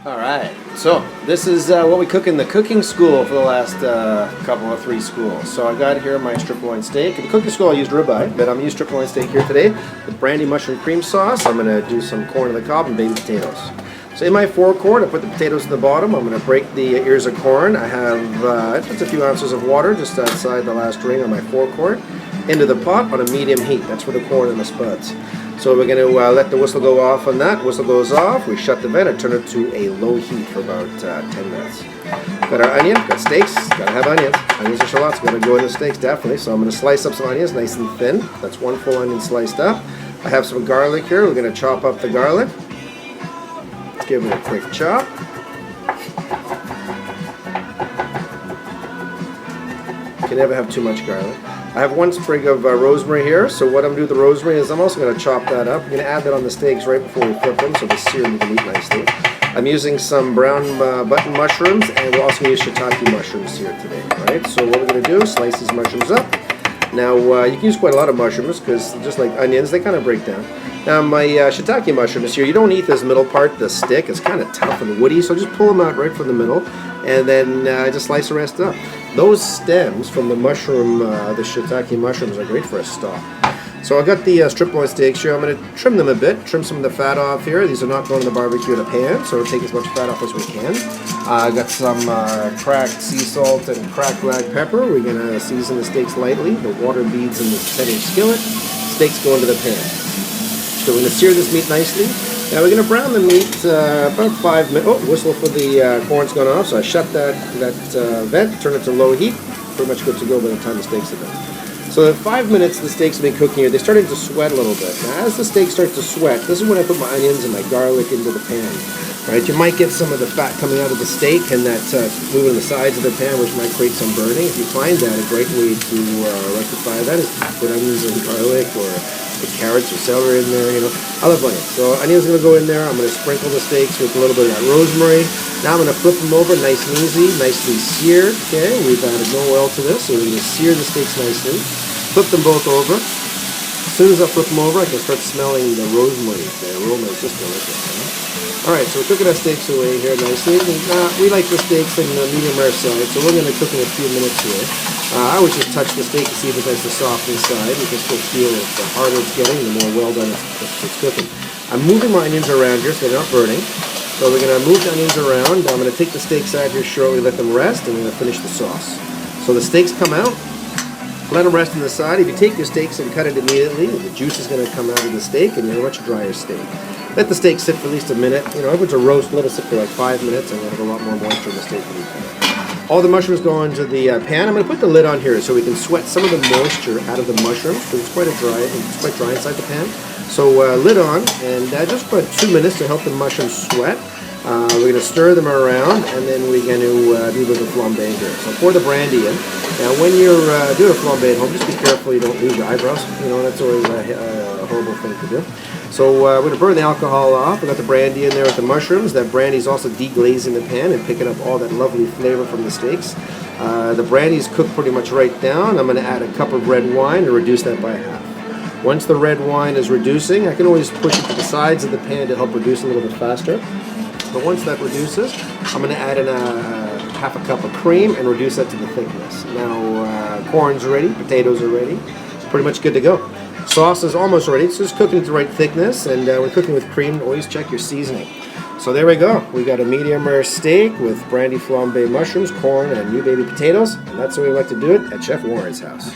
Alright, so this is what we cook in the cooking school for the last couple of 3 schools. So I got here my strip loin steak. In the cooking school I used ribeye, but I'm going to use strip loin steak here today with brandy mushroom cream sauce. I'm going to do some corn on the cob and baby potatoes. So in my forequart, I put the potatoes in the bottom. I'm going to break the ears of corn. I have just a few ounces of water just outside the last ring on my forequart into the pot on a medium heat. That's for the corn and the spuds. So we're going to let the whistle go off on that. Whistle goes off, we shut the vent and turn it to a low heat for about 10 minutes. Got our onion, got steaks, gotta have onions. Onions and shallots gotta go in the steaks definitely. So I'm going to slice up some onions nice and thin. That's 1 full onion sliced up. I have some garlic here. We're going to chop up the garlic. Let's give it a quick chop. You can never have too much garlic. I have 1 sprig of rosemary here, so what I'm going to do with the rosemary is I'm also going to chop that up. I'm going to add that on the steaks right before we flip them so they sear into the meat nicely. I'm using some brown button mushrooms, and we're also going to use shiitake mushrooms here today. Right? So what we're going to do is slice these mushrooms up. Now you can use quite a lot of mushrooms because just like onions, they kind of break down. Now my shiitake mushrooms here, you don't eat this middle part, the stick. It's kind of tough and woody, so just pull them out right from the middle and then just slice the rest up. Those stems from the mushroom, the shiitake mushrooms are great for a stock. So I got the strip loin steaks here. I'm going to trim them a bit, trim some of the fat off here. These are not going in the barbecue in a pan, so we'll take as much fat off as we can. I got some cracked sea salt and cracked black pepper. We're going to season the steaks lightly. The water beads in the 10-inch skillet. Steaks go into the pan. So we're going to sear this meat nicely. Now we're going to brown the meat about 5 minutes. Oh, whistle for the corn's gone off, so I shut that vent, turn it to low heat. Pretty much good to go by the time the steaks are done. So at 5 minutes the steaks have been cooking here. They're starting to sweat a little bit. Now as the steaks start to sweat, this is when I put my onions and my garlic into the pan. Right? You might get some of the fat coming out of the steak and that moving the sides of the pan, which might create some burning. If you find that, a great way to rectify that is to put onions and garlic or put carrots or celery in there, you know. I love onions. So onions are going to go in there. I'm going to sprinkle the steaks with a little bit of that rosemary. Now I'm going to flip them over nice and easy, nicely seared. Okay, we've added no oil to this, so we're going to sear the steaks nicely. Flip them both over. As soon as I flip them over, I can start smelling the rosemary. The aroma is just delicious. Alright, so we're cooking our steaks away here nicely. We like the steaks in the medium rare side, so we're going to cook in a few minutes here. I always just touch the steak to see if it has the soft inside. You can still feel it. The harder it's getting, the more well done it's cooking. I'm moving my onions around here so they're not burning. So we're going to move the onions around. I'm going to take the steaks out here shortly, let them rest, and we're going to finish the sauce. So the steaks come out. Let them rest on the side. If you take your steaks and cut it immediately, the juice is going to come out of the steak and you have a much drier steak. Let the steak sit for at least a minute. You know, if it's a roast, let it sit for like 5 minutes and you'll have a lot more moisture in the steak. All the mushrooms go into the pan. I'm going to put the lid on here so we can sweat some of the moisture out of the mushrooms because it's quite dry inside the pan. So lid on and just about 2 minutes to help the mushrooms sweat. We're going to stir them around and then we're going to do a little flambe here. So pour the brandy in. Now when you're doing a flambe at home, just be careful you don't lose your eyebrows. You know, that's always a horrible thing to do. So we're going to burn the alcohol off. We've got the brandy in there with the mushrooms. That brandy is also deglazing the pan and picking up all that lovely flavor from the steaks. The brandy is cooked pretty much right down. I'm going to add a cup of red wine and reduce that by half. Once the red wine is reducing, I can always push it to the sides of the pan to help reduce a little bit faster. But once that reduces, I'm going to add in half a cup of cream and reduce that to the thickness. Now, corn's ready, potatoes are ready. It's pretty much good to go. Sauce is almost ready. It's just cooking to the right thickness, and when cooking with cream, always check your seasoning. So there we go. We got a medium rare steak with brandy flambe mushrooms, corn, and new baby potatoes, and that's the way we like to do it at Chef Warren's house.